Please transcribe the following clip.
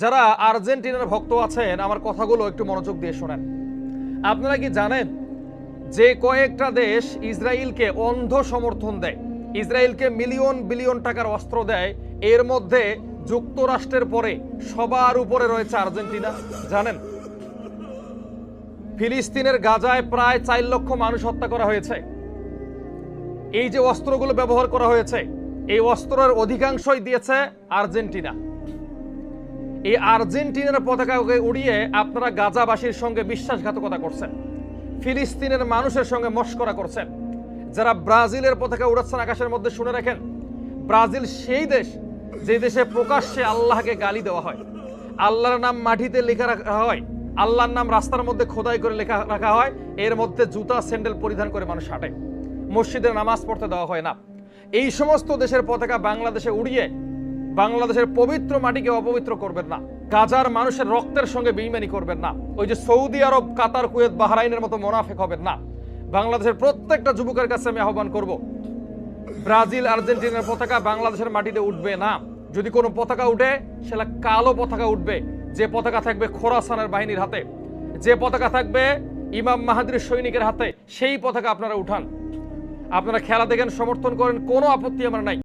যারা আর্জেন্টিনার ভক্ত আছেন আমার কথাগুলো একটু মনোযোগ দিয়ে শোনেন। আপনারা কি জানেন যে কয়েকটা দেশ ইসরায়েলকে অন্ধ সমর্থন দেয়, ইসরায়েলকে মিলিয়ন বিলিয়ন টাকার অস্ত্র দেয়, এর মধ্যে যুক্তরাষ্ট্রের পরে সবার উপরে রয়েছে আর্জেন্টিনা? জানেন ফিলিস্তিনের গাজায় প্রায় 4 লক্ষ মানুষ হত্যা করা হয়েছে। এই যে অস্ত্রগুলো ব্যবহার করা হয়েছে, এই অস্ত্রের অধিকাংশই দিয়েছে আর্জেন্টিনা। এই আর্জেন্টিনার পতাকাকে উড়িয়ে আপনারা গাজাবাসীর সঙ্গে বিশ্বাসঘাতকতা করছেন, ফিলিস্তিনের মানুষের সঙ্গে মশকরা করছেন। যারা ব্রাজিলের পতাকা উড়াচ্ছেন আকাশের মধ্যে, শুনে রাখেন, ব্রাজিল সেই দেশ যে দেশে প্রকাশ্যে আল্লাহকে গালি দেওয়া হয়, আল্লাহর নাম মাটিতে লেখা রাখা হয়, আল্লাহর নাম রাস্তার মধ্যে খোদাই করে লেখা রাখা হয়, এর মধ্যে জুতা স্যান্ডেল পরিধান করে মানুষ হাঁটে, মসজিদে নামাজ পড়তে দেওয়া হয় না। এই সমস্ত দেশের পতাকা বাংলাদেশে উড়িয়ে বাংলাদেশের পবিত্র মাটিকে অপবিত্র করবেন না, গাজার মানুষের রক্তের সঙ্গে বেইমানি করবেন না, ওই যে সৌদি আরব, কাতার, কুয়েত, বাহরাইনের মতো মোনাফেক হবেন না। বাংলাদেশের প্রত্যেকটা যুবকের কাছে আমি আহ্বান করব, ব্রাজিল আর্জেন্টিনার পতাকা বাংলাদেশের মাটিতে উঠবে না। যদি কোনো পতাকা উঠে সেটা কালো পতাকা উঠবে, যে পতাকা থাকবে খোরাসানের বাহিনীর হাতে, যে পতাকা থাকবে ইমাম মাহাদির সৈনিকের হাতে, সেই পতাকা আপনারা উঠান। আপনারা খেলা দেখেন, সমর্থন করেন, কোনো আপত্তি আমার নাই।